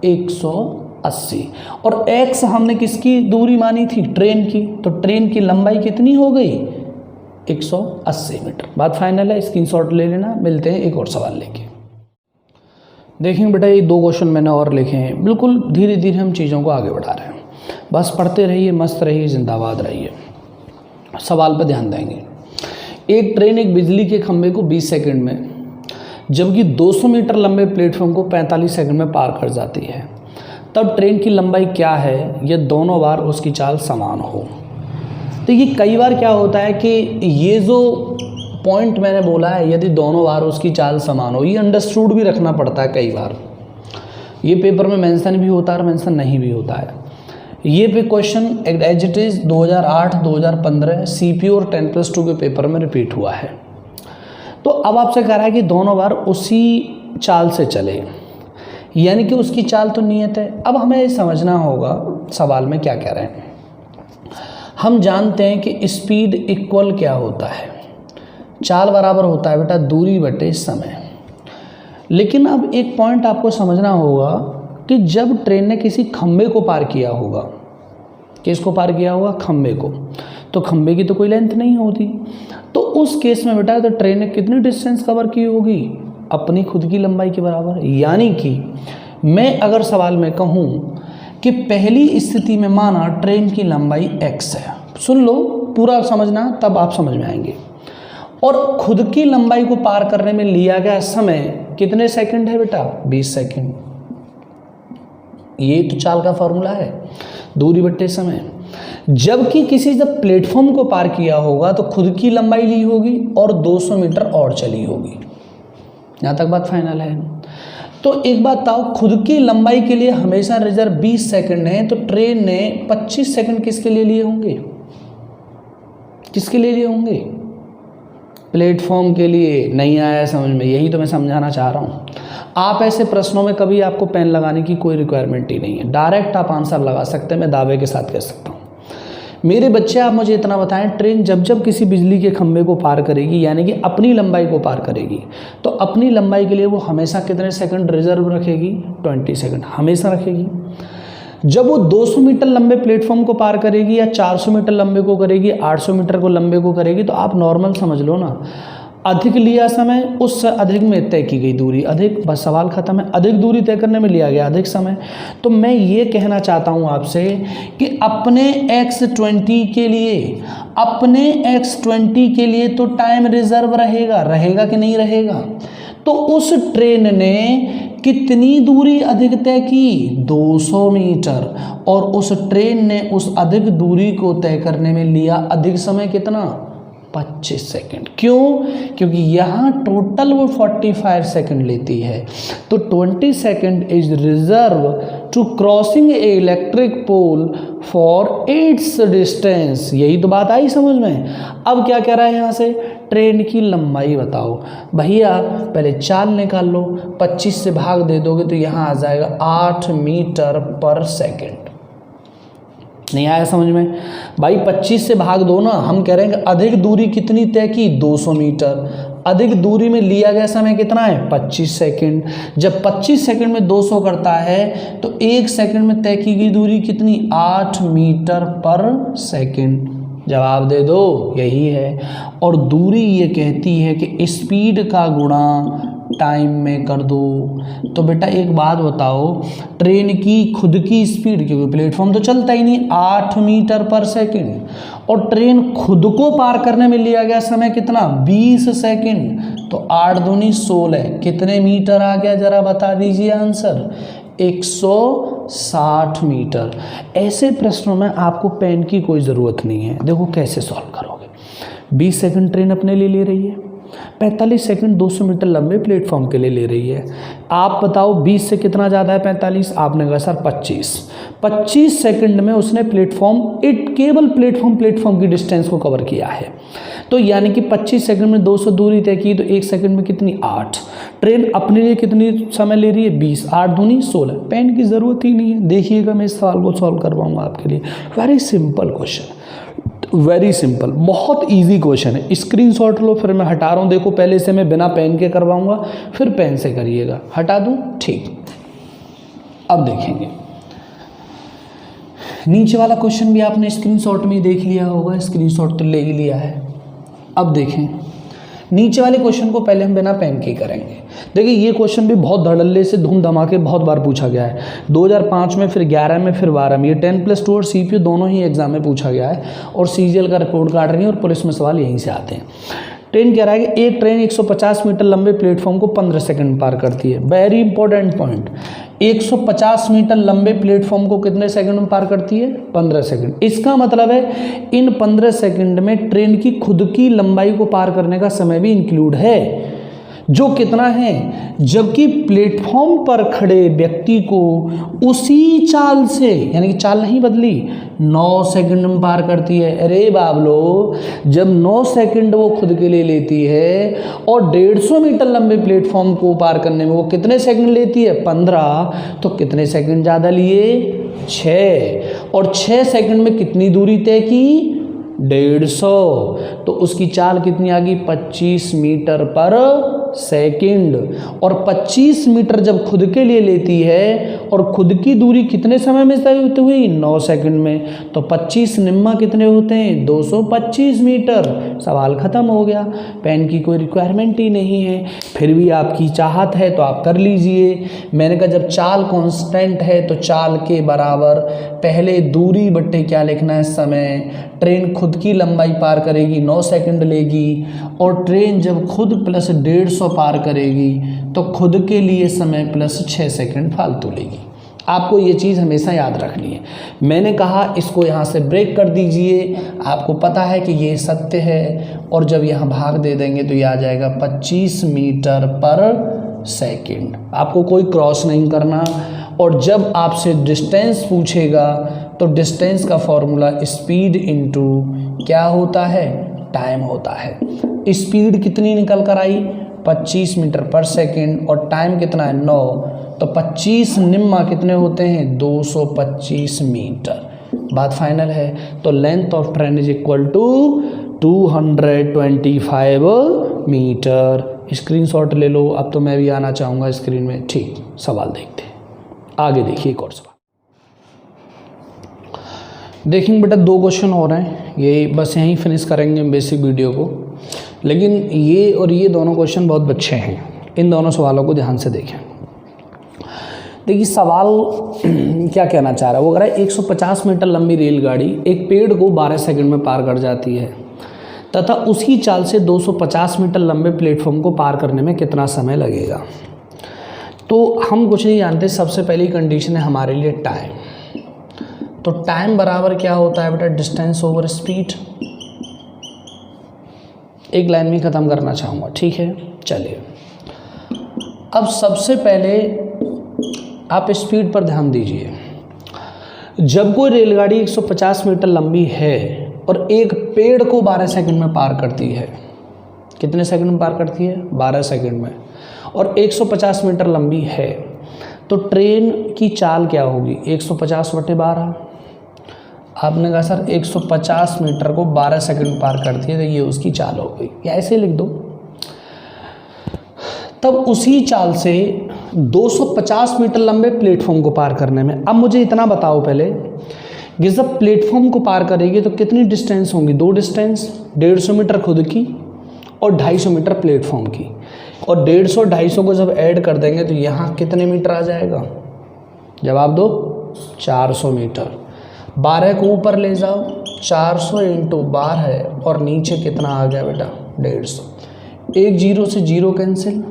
180। और x हमने किसकी दूरी मानी थी ट्रेन की, तो ट्रेन की लंबाई कितनी हो गई 180 मीटर। बात फाइनल है, स्क्रीनशॉट ले लेना। मिलते हैं एक और सवाल लेके। देखेंगे बेटा ये 2 क्वेश्चन मैंने और लिखे हैं। बिल्कुल धीरे धीरे हम चीज़ों को आगे बढ़ा रहे हैं। बस पढ़ते रहिए, मस्त रहिए, जिंदाबाद रहिए। सवाल पर ध्यान देंगे। एक ट्रेन एक बिजली के खंभे को 20 सेकंड में, जबकि 200 मीटर लंबे प्लेटफॉर्म को 45 सेकंड में पार कर जाती है। तब ट्रेन की लंबाई क्या है यह दोनों बार उसकी चाल समान हो। तो ये कई बार क्या होता है कि ये जो पॉइंट मैंने बोला है, यदि दोनों बार उसकी चाल समान हो, ये अंडरस्टूड भी रखना पड़ता है। कई बार ये पेपर में मेंशन भी होता है और मेंशन नहीं भी होता है। ये पे question as it is 2008, 2015 CPO और 10+2 के पेपर में रिपीट हुआ है। तो अब आपसे कह रहा है कि दोनों बार उसी चाल से चले, यानी कि उसकी चाल तो नियत है। अब हमें ये समझना होगा सवाल में क्या कह रहे हैं। हम जानते हैं कि स्पीड इक्वल क्या होता है, चाल बराबर होता है बेटा दूरी बटे समय। लेकिन अब एक पॉइंट आपको समझना होगा कि जब ट्रेन ने किसी खंबे को पार किया होगा, किसको पार किया होगा खंबे को, तो खंबे की तो कोई लेंथ नहीं होती। तो उस केस में बेटा तो ट्रेन ने कितनी डिस्टेंस कवर की होगी अपनी खुद की लंबाई के बराबर। यानी कि मैं अगर सवाल में कहूँ कि पहली स्थिति में माना ट्रेन की लंबाई x है, सुन लो पूरा समझना तब आप समझ में आएंगे। और खुद की लंबाई को पार करने में लिया गया समय कितने सेकंड है बेटा 20 सेकंड। ये तो चाल का फॉर्मूला है, दूरी बट्टे समय। जबकि किसी जब प्लेटफॉर्म को पार किया होगा तो खुद की लंबाई ली होगी और 200 मीटर और चली होगी। यहाँ तक बात फाइनल है। तो एक बात बताओ, खुद की लंबाई के लिए हमेशा रिजर्व 20 सेकंड है, तो ट्रेन ने 25 सेकंड किसके लिए लिए होंगे, किसके लिए लिए होंगे प्लेटफॉर्म के लिए। नहीं आया समझ में, यही तो मैं समझाना चाह रहा हूँ। आप ऐसे प्रश्नों में कभी आपको पेन लगाने की कोई रिक्वायरमेंट ही नहीं है, डायरेक्ट आप आंसर लगा सकते हैं। मैं दावे के साथ कह सकता हूँ। मेरे बच्चे आप मुझे इतना बताएं, ट्रेन जब जब किसी बिजली के खंभे को पार करेगी, यानी कि अपनी लंबाई को पार करेगी, तो अपनी लंबाई के लिए वो हमेशा कितने सेकंड रिजर्व रखेगी 20 सेकंड हमेशा रखेगी। जब वो 200 मीटर लंबे प्लेटफॉर्म को पार करेगी या 400 मीटर लंबे को करेगी, 800 मीटर को लंबे को करेगी, तो आप नॉर्मल समझ लो ना, अधिक लिया समय उससे अधिक में तय की गई दूरी अधिक, बस सवाल खत्म है। अधिक दूरी तय करने में लिया गया अधिक समय। तो मैं ये कहना चाहता हूँ आपसे कि अपने x20 के लिए, अपने x20 के लिए तो टाइम रिजर्व रहेगा, रहेगा कि नहीं रहेगा। तो उस ट्रेन ने कितनी दूरी अधिक तय की 200 मीटर, और उस ट्रेन ने उस अधिक दूरी को तय करने में लिया अधिक समय कितना 25 सेकंड। क्यों? क्योंकि यहाँ टोटल वो 45 सेकंड लेती है। तो 20 second is reserve to crossing a electric pole for its distance. यही तो बात आई समझ में। अब क्या कह रहा है यहाँ से, ट्रेन की लंबाई बताओ। भैया पहले चाल निकाल लो, 25 से भाग दे दोगे तो यहाँ आ जाएगा 8 मीटर पर सेकेंड। नहीं आया समझ में भाई, 25 से भाग दो ना। हम कह रहे हैं कि अधिक दूरी कितनी तय की 200 मीटर, अधिक दूरी में लिया गया समय कितना है 25 सेकंड। जब 25 सेकंड में 200 करता है तो 1 सेकंड में तय की गई दूरी कितनी 8 मीटर पर सेकंड। जवाब दे दो, यही है। और दूरी ये कहती है कि स्पीड का गुणा टाइम में कर दो। तो बेटा एक बात बताओ, ट्रेन की खुद की स्पीड, क्योंकि प्लेटफॉर्म तो चलता ही नहीं, 8 मीटर पर सेकंड, और ट्रेन खुद को पार करने में लिया गया समय कितना, 20 सेकंड। तो 8 दूनी 16, कितने मीटर आ गया जरा बता दीजिए आंसर, 160 मीटर। ऐसे प्रश्नों में आपको पेन की कोई ज़रूरत नहीं है। देखो कैसे सॉल्व करोगे। 20 सेकंड ट्रेन अपने लिए ले रही है, 45 सेकंड 200 मीटर लंबे प्लेटफॉर्म के लिए ले रही है। आप बताओ 20 से कितना ज़्यादा है 45? आपने कहा सर 25 सेकंड में उसने केवल प्लेटफॉर्म की डिस्टेंस को कवर किया है। तो यानी कि 25 सेकंड में 200 दूरी तय की, तो 1 सेकंड में कितनी, 8। ट्रेन अपने लिए कितनी समय ले रही है, 20, 8 दूनी 16। पेन की ज़रूरत ही नहीं है। देखिएगा मैं इस सवाल को सॉल्व करवाऊँगा आपके लिए। Very simple question, very simple, बहुत इजी क्वेश्चन है। स्क्रीनशॉट लो, फिर मैं हटा रहा हूँ। देखो पहले से मैं बिना पेन के करवाऊंगा, फिर पेन से करिएगा। हटा दूँ, ठीक। अब देखेंगे नीचे वाला क्वेश्चन भी आपने स्क्रीनशॉट में देख लिया होगा, स्क्रीनशॉट तो ले ही लिया है। अब देखें नीचे वाले क्वेश्चन को पहले हम बिना पेन के करेंगे। देखिए ये क्वेश्चन भी बहुत धड़ल्ले से धूम धमाके बहुत बार पूछा गया है, 2005 में, फिर 11 में, फिर 12 में। ये 10+2 और CPU दोनों ही एग्जाम में पूछा गया है, और CGL का रिपोर्ट कार्ड रही है, और पुलिस में सवाल यहीं से आते हैं। ट्रेन कह रहा है कि एक ट्रेन 150 मीटर लंबे प्लेटफॉर्म को 15 सेकंड पार करती है। वेरी इंपॉर्टेंट पॉइंट, 150 मीटर लंबे प्लेटफॉर्म को कितने सेकंड में पार करती है, 15 सेकंड। इसका मतलब है इन 15 सेकंड में ट्रेन की खुद की लंबाई को पार करने का समय भी इंक्लूड है, जो कितना है, जबकि प्लेटफॉर्म पर खड़े व्यक्ति को उसी चाल से, यानी कि चाल नहीं बदली, 9 सेकंड में पार करती है। अरे बाबलो, जब 9 सेकंड वो खुद के लिए लेती है, और 150 मीटर लंबे प्लेटफॉर्म को पार करने में वो कितने सेकंड लेती है, 15, तो कितने सेकंड ज़्यादा लिए, 6। और 6 सेकंड में कितनी दूरी तय की, 150। तो उसकी चाल कितनी आ गई, 25 मीटर पर सेकंड। और 25 मीटर जब खुद के लिए लेती है, और खुद की दूरी कितने समय में तय हुई, 9 सेकंड में, तो 25 निम्मा कितने होते हैं, 225 मीटर। सवाल ख़त्म हो गया, पेन की कोई रिक्वायरमेंट ही नहीं है। फिर भी आपकी चाहत है तो आप कर लीजिए। मैंने कहा जब चाल कांस्टेंट है तो चाल के बराबर पहले दूरी बट्टे क्या लिखना है, समय। ट्रेन खुद की लंबाई पार करेगी, 9 सेकंड लेगी, और ट्रेन जब खुद प्लस 150 पार करेगी तो खुद के लिए समय प्लस 6 सेकंड फालतू लेगी। आपको ये चीज़ हमेशा याद रखनी है। मैंने कहा इसको यहाँ से ब्रेक कर दीजिए, आपको पता है कि ये सत्य है, और जब यहाँ भाग दे देंगे तो ये आ जाएगा 25 मीटर पर सेकंड। आपको कोई क्रॉस नहीं करना, और जब आपसे डिस्टेंस पूछेगा तो डिस्टेंस का फॉर्मूला स्पीड इनटू क्या होता है, टाइम होता है। स्पीड कितनी निकल कर आई, 25 मीटर पर सेकंड, और टाइम कितना है, 9, तो 25 निम्मा कितने होते हैं, 225 मीटर। बात फाइनल है। तो length of train is equal to 225 meter. Screenshot ले लो। अब तो मैं भी आना चाहूँगा स्क्रीन में। ठीक, सवाल देखते हैं, आगे देखिए एक और सवाल। देखेंगे बेटा 2 क्वेश्चन हो रहे हैं, ये बस यहीं फिनिश करेंगे बेसिक वीडियो को। लेकिन ये और ये दोनों क्वेश्चन बहुत अच्छे हैं, इन दोनों सवालों को ध्यान से देखें। देखिए सवाल क्या कहना चाह रहा है, वो कह रहा है 150 मीटर लंबी रेलगाड़ी एक पेड़ को 12 सेकंड में पार कर जाती है, तथा उसी चाल से 250 मीटर लंबे प्लेटफॉर्म को पार करने में कितना समय लगेगा। तो हम कुछ नहीं जानते, सबसे पहली कंडीशन है हमारे लिए टाइम। तो टाइम बराबर क्या होता है बेटा, डिस्टेंस ओवर स्पीड। एक लाइन में ख़त्म करना चाहूँगा, ठीक है। चलिए अब सबसे पहले आप स्पीड पर ध्यान दीजिए। जब कोई रेलगाड़ी 150 मीटर लंबी है और एक पेड़ को 12 सेकंड में पार करती है, कितने सेकंड में पार करती है, 12 सेकंड में, और 150 मीटर लंबी है, तो ट्रेन की चाल क्या होगी, 150/12। आपने कहा सर 150 मीटर को 12 सेकंड पार करती है, तो ये उसकी चाल हो गई, या ऐसे लिख दो। तब उसी चाल से 250 मीटर लंबे प्लेटफॉर्म को पार करने में, अब मुझे इतना बताओ पहले कि जब प्लेटफॉर्म को पार करेगी तो कितनी डिस्टेंस होंगी, 2 डिस्टेंस, 150 मीटर खुद की और 250 मीटर प्लेटफॉर्म की। और 150 और 250 को जब ऐड कर देंगे तो यहाँ कितने मीटर आ जाएगा, जवाब दो, 400 मीटर। 12 को ऊपर ले जाओ, 400 इंटू 12 और नीचे कितना आ गया बेटा, 150। 1 0 से 0 कैंसिल,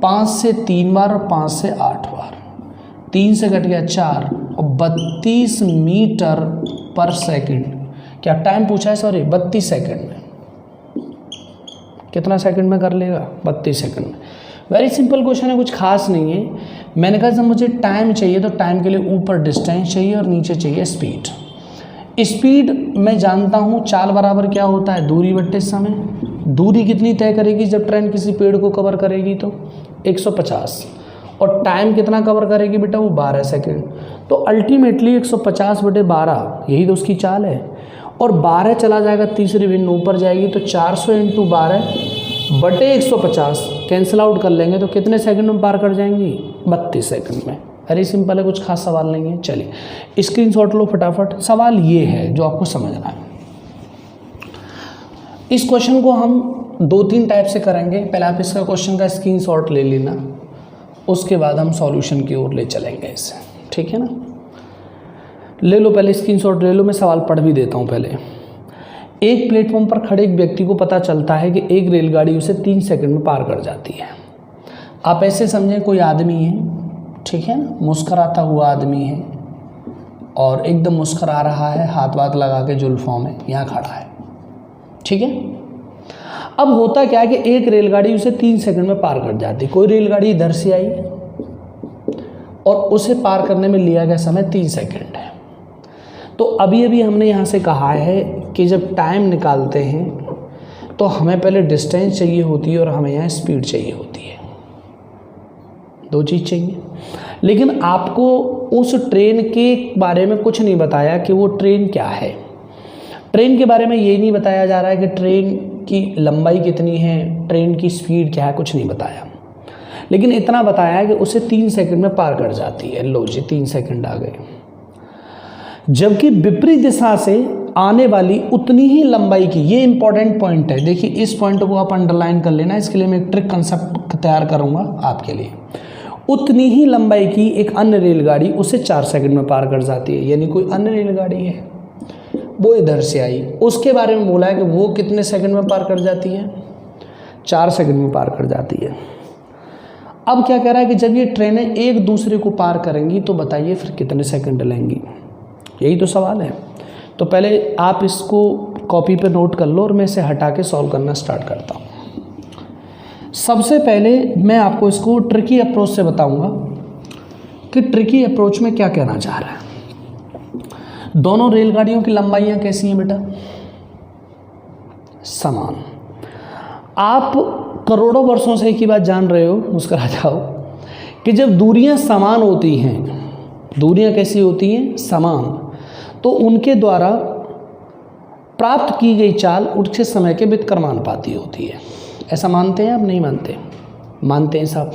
5 से 3 बार और 5 से 8 बार, 3 से कट गया 4 और 32 मीटर पर सेकंड। क्या टाइम पूछा है, सॉरी 32 सेकंड में। कितना सेकंड में कर लेगा, 32 सेकंड में। वेरी सिंपल क्वेश्चन है, कुछ खास नहीं है। मैंने कहा जब मुझे टाइम चाहिए तो टाइम के लिए ऊपर डिस्टेंस चाहिए और नीचे चाहिए स्पीड। स्पीड मैं जानता हूँ, चाल बराबर क्या होता है, दूरी बट्टे समय। दूरी कितनी तय करेगी जब ट्रेन किसी पेड़ को कवर करेगी, तो 150। और टाइम कितना कवर करेगी बेटा, वो 12 सेकंड। तो अल्टीमेटली 150/12 यही तो उसकी चाल है। और 12 चला जाएगा, तीसरी भिन्न ऊपर जाएगी, तो 400 इंटू 12/150 कैंसिल आउट कर लेंगे तो कितने सेकंड में पार कर जाएंगी, 32 सेकंड में। वेरी सिंपल है, कुछ खास सवाल नहीं है। चलिए स्क्रीनशॉट लो फटाफट। सवाल ये है जो आपको समझना है। इस क्वेश्चन को हम 2-3 टाइप से करेंगे। पहले आप इसका क्वेश्चन का स्क्रीनशॉट ले लेना, उसके बाद हम सॉल्यूशन की ओर ले चलेंगे इसे, ठीक है ना। ले लो पहले स्क्रीनशॉट ले लो, मैं सवाल पढ़ भी देता हूँ पहले। एक प्लेटफॉर्म पर खड़े एक व्यक्ति को पता चलता है कि एक रेलगाड़ी उसे 3 सेकंड में पार कर जाती है। आप ऐसे समझें कोई आदमी है, ठीक है ना, मुस्कुराता हुआ आदमी है और एकदम मुस्कुरा रहा है, हाथ वाथ लगा के जुल्फों में यहाँ खड़ा है, ठीक है। अब होता क्या है कि एक रेलगाड़ी उसे 3 सेकंड में पार कर जाती। कोई रेलगाड़ी इधर से आई और उसे पार करने में लिया गया समय 3 सेकंड है। तो अभी अभी हमने यहाँ से कहा है कि जब टाइम निकालते हैं तो हमें पहले डिस्टेंस चाहिए होती है और हमें यहाँ स्पीड चाहिए होती है, 2 चीज़ चाहिए। लेकिन आपको उस ट्रेन के बारे में कुछ नहीं बताया कि वो ट्रेन क्या है। ट्रेन के बारे में ये नहीं बताया जा रहा है कि ट्रेन की लंबाई कितनी है, ट्रेन की स्पीड क्या है, कुछ नहीं बताया। लेकिन इतना बताया है कि उसे 3 सेकंड में पार कर जाती है। लो जी 3 सेकंड आ गए। जबकि विपरीत दिशा से आने वाली उतनी ही लंबाई की, ये इंपॉर्टेंट पॉइंट है, देखिए इस पॉइंट को आप अंडरलाइन कर लेना। इसके लिए मैं एक ट्रिक कंसेप्ट तैयार करूंगा आपके लिए। उतनी ही लंबाई की एक अन्य रेलगाड़ी उसे 4 सेकंड में पार कर जाती है। यानी कोई अन्य रेलगाड़ी है, वो इधर से आई, उसके बारे में बोला है कि वो कितने सेकंड में पार कर जाती है, 4 सेकंड में पार कर जाती है। अब क्या कह रहा है कि जब ये ट्रेनें एक दूसरे को पार करेंगी तो बताइए फिर कितने सेकंड लेंगी, यही तो सवाल है। तो पहले आप इसको कॉपी पे नोट कर लो और मैं इसे हटा के सॉल्व करना स्टार्ट करता हूँ। सबसे पहले मैं आपको इसको ट्रिकी अप्रोच से बताऊंगा कि ट्रिकी अप्रोच में क्या कहना चाह रहा है। दोनों रेलगाड़ियों की लंबाइयाँ कैसी हैं बेटा, समान। आप करोड़ों वर्षों से एक ही बात जान रहे हो, मुस्कुरा जाओ, कि जब दूरियां समान होती हैं, दूरियां कैसी होती हैं, समान, तो उनके द्वारा प्राप्त की गई चाल उनके समय के व्युत्क्रमानुपाती होती है। ऐसा मानते हैं आप, नहीं मानते? मानते हैं साहब।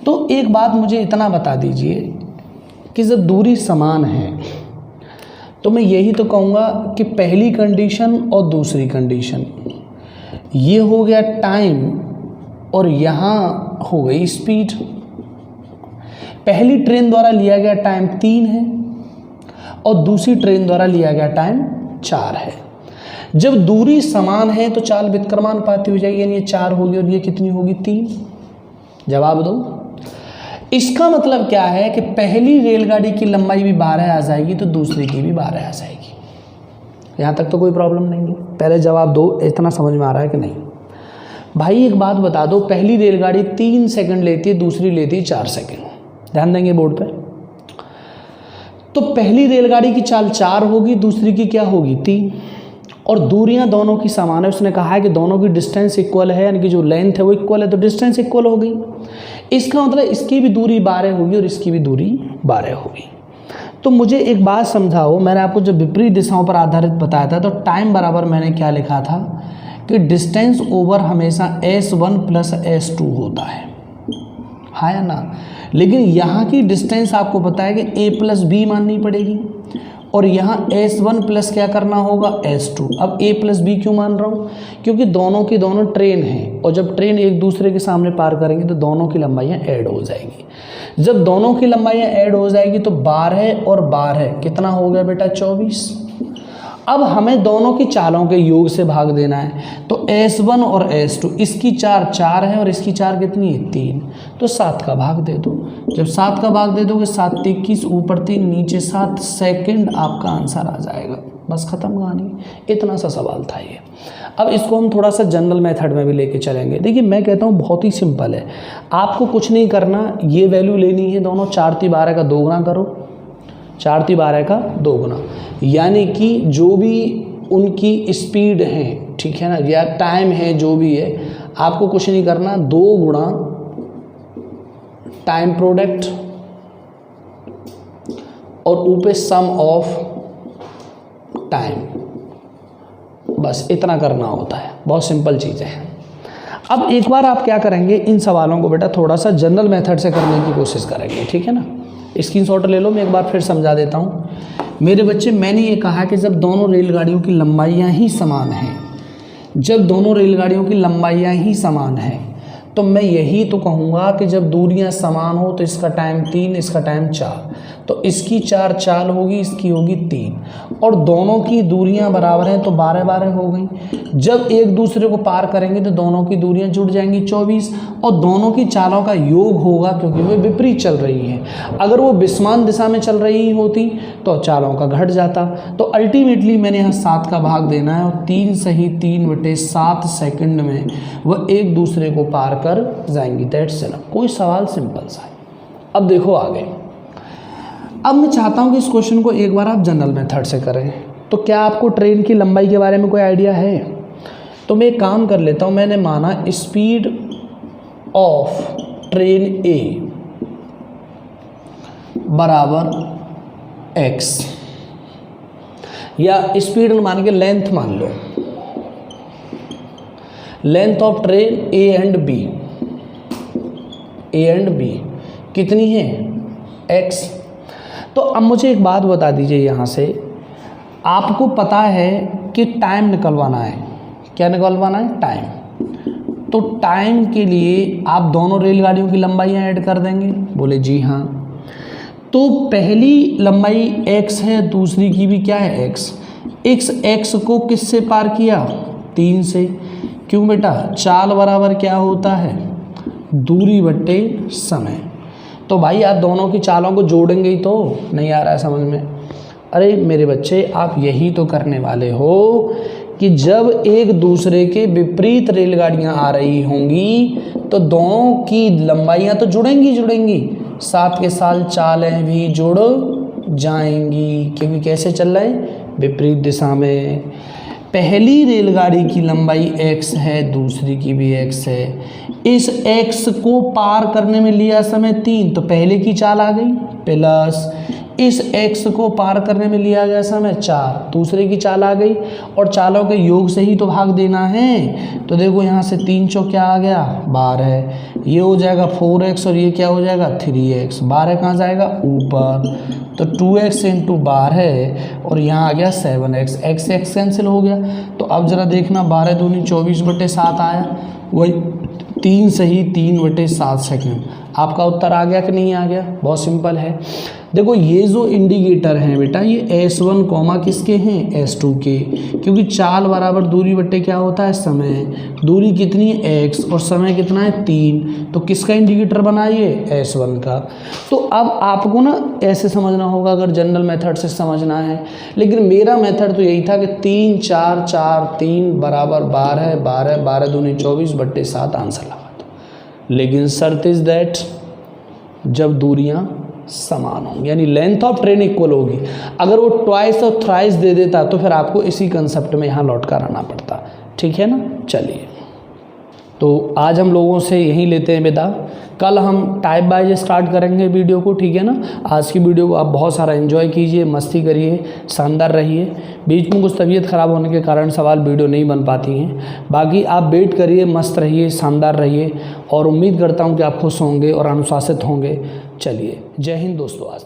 तो एक बात मुझे इतना बता दीजिए कि जब दूरी समान है तो मैं यही तो कहूँगा कि पहली कंडीशन और दूसरी कंडीशन, ये हो गया टाइम और यहाँ हो गई स्पीड। पहली ट्रेन द्वारा लिया गया टाइम 3 है और दूसरी ट्रेन द्वारा लिया गया टाइम 4 है। जब दूरी समान है तो चाल व्युत्क्रमानुपाती हो जाएगी, यानी ये 4 होगी और ये कितनी होगी, 3। जवाब दो। इसका मतलब क्या है कि पहली रेलगाड़ी की लंबाई भी 12 आ जाएगी तो दूसरी की भी 12 आ जाएगी। यहाँ तक तो कोई प्रॉब्लम नहीं है। पहले जवाब दो, इतना समझ में आ रहा है कि नहीं? भाई एक बात बता दो, पहली रेलगाड़ी 3 सेकंड लेती है, दूसरी लेती है 4 सेकंड। ध्यान देंगे बोर्ड पे। तो पहली रेलगाड़ी की चाल 4 होगी, दूसरी की क्या होगी, 3, और दूरियां दोनों की समान है। उसने कहा है कि दोनों की डिस्टेंस इक्वल है, यानी कि जो लेंथ है वो इक्वल है, तो डिस्टेंस इक्वल हो गई। इसका मतलब इसकी भी दूरी 12 होगी और इसकी भी दूरी 12 होगी। तो मुझे एक बात समझाओ, मैंने आपको जब विपरीत दिशाओं पर आधारित बताया था तो टाइम बराबर मैंने क्या लिखा था कि डिस्टेंस ओवर हमेशा S1 + S2 होता है, हाँ या ना? लेकिन यहाँ की डिस्टेंस आपको पता है कि A + B माननी पड़ेगी। और यहाँ S1 प्लस क्या करना होगा S2। अब A प्लस B क्यों मान रहा हूँ, क्योंकि दोनों की दोनों ट्रेन हैं और जब ट्रेन एक दूसरे के सामने पार करेंगे तो दोनों की लंबाइयाँ ऐड हो जाएंगी। जब दोनों की लंबाइयाँ ऐड हो जाएगी तो 12 और 12 कितना हो गया बेटा 24। अब हमें दोनों की चालों के योग से भाग देना है, तो S1 और S2 इसकी 4 है और इसकी 4 कितनी है 3, तो 7 का भाग दे दो। जब 7 का भाग दे दोगे 7 × 21 ऊपर 3 नीचे 7 सेकंड आपका आंसर आ जाएगा। बस खत्म कहानी, इतना सा सवाल था ये। अब इसको हम थोड़ा सा जनरल मेथड में भी लेके चलेंगे। देखिए मैं कहता हूँ बहुत ही सिंपल है, आपको कुछ नहीं करना, ये वैल्यू लेनी है दोनों, 4 × 12 का 2 गुना करो, 4 × 12 का 2 गुना, यानी कि जो भी उनकी स्पीड है, ठीक है ना, या टाइम है जो भी है, आपको कुछ नहीं करना, 2 गुणा टाइम प्रोडक्ट और ऊपर सम ऑफ टाइम, बस इतना करना होता है। बहुत सिंपल चीज़ें हैं। अब एक बार आप क्या करेंगे, इन सवालों को बेटा थोड़ा सा जनरल मेथड से करने की कोशिश करेंगे, ठीक है ना। स्क्रीनशॉट ले लो, मैं एक बार फिर समझा देता हूँ। मेरे बच्चे, मैंने ये कहा कि जब दोनों रेलगाड़ियों की लंबाइयाँ ही समान हैं, जब दोनों रेलगाड़ियों की लंबाइयाँ ही समान हैं, तो मैं यही तो कहूँगा कि जब दूरियाँ समान हो तो इसका टाइम 3, इसका टाइम 4, तो इसकी 4 चाल होगी, इसकी होगी 3, और दोनों की दूरियाँ बराबर हैं तो 12 हो गई। जब एक दूसरे को पार करेंगे तो दोनों की दूरियाँ जुड़ जाएंगी 24, और दोनों की चालों का योग होगा क्योंकि वे विपरीत चल रही हैं। अगर वो विसमान दिशा में चल रही होती तो चालों का घट जाता। तो अल्टीमेटली मैंने यहाँ 7 का भाग देना है और 3 सही 3/7 सेकंड में वह एक दूसरे को पार कर जाएंगी। That's enough. कोई सवाल सिंपल सा है। अब देखो आगे, अब मैं चाहता हूँ कि इस क्वेश्चन को एक बार आप जनरल मेथड से करें। तो क्या आपको ट्रेन की लंबाई के बारे में कोई आइडिया है? तो मैं एक काम कर लेता हूँ, मैंने माना स्पीड ऑफ ट्रेन ए बराबर x, या स्पीड मान के लेंथ मान लो, length of train A and B कितनी है x। तो अब मुझे एक बात बता दीजिए, यहाँ से आपको पता है कि टाइम निकलवाना है। क्या निकलवाना है? टाइम। तो टाइम के लिए आप दोनों रेलगाड़ियों की लंबाइयाँ ऐड कर देंगे। बोले जी हाँ। तो पहली लंबाई x है, दूसरी की भी क्या है x। x को किससे पार किया? 3 से। क्यों बेटा? चाल बराबर क्या होता है? दूरी बट्टे समय। तो भाई आप दोनों की चालों को जोड़ेंगे ही तो। नहीं आ रहा है समझ में? अरे मेरे बच्चे, आप यही तो करने वाले हो कि जब एक दूसरे के विपरीत रेलगाड़ियां आ रही होंगी तो दोनों की लंबाइयां तो जुड़ेंगी, साथ के साथ चालें भी जुड़ जाएंगी, क्योंकि कैसे चल रहे हैं? विपरीत दिशा में। पहली रेलगाड़ी की लंबाई x है, दूसरी की भी x है। इस x को पार करने में लिया समय 3, तो पहले की चाल आ गई, प्लस इस x को पार करने में लिया गया समय 4, दूसरे की चाल आ गई, और चालों के योग से ही तो भाग देना है। तो देखो यहाँ से 3 चौक क्या आ गया? 12। ये हो जाएगा 4x और ये क्या हो जाएगा? 3x। 12 कहाँ जाएगा? ऊपर। तो 2x × 12 और यहाँ आ गया 7x। x कैंसिल हो गया। तो अब ज़रा देखना, 12 दूनी 24/7 आया, वही 3 सही 3/7 सेकंड। आपका उत्तर आ गया कि नहीं आ गया? बहुत सिंपल है। देखो ये जो इंडिकेटर हैं बेटा, ये S1 कॉमा किसके हैं? S2 के, क्योंकि चाल बराबर दूरी बट्टे क्या होता है? समय। दूरी कितनी है? x, और समय कितना है? 3। तो किसका इंडिकेटर बना ये? S1 का। तो अब आपको ना ऐसे समझना होगा अगर जनरल मेथड से समझना है, लेकिन मेरा मेथड तो यही था कि 3 4 4 3 बराबर 12 12 12 दूनी 24/7 आंसर लगा दो। लेकिन शर्त इज दैट जब दूरियां समान होंगी, यानी लेंथ ऑफ ट्रेन इक्वल होगी। अगर वो ट्वाइस और थ्राइस दे देता तो फिर आपको इसी कंसेप्ट में यहाँ लौट कर आना पड़ता। ठीक है ना? चलिए, तो आज हम लोगों से यहीं लेते हैं विदा। कल हम टाइप बाय स्टार्ट करेंगे वीडियो को। ठीक है ना? आज की वीडियो को आप बहुत सारा एंजॉय कीजिए, मस्ती करिए, शानदार रहिए। बीच में कुछ तबीयत ख़राब होने के कारण सवाल वीडियो नहीं बन पाती हैं। बाकी आप वेट करिए, मस्त रहिए, शानदार रहिए, और उम्मीद करता हूँ कि आप खुश होंगे और अनुशासित होंगे। चलिए, जय हिंद दोस्तों। आज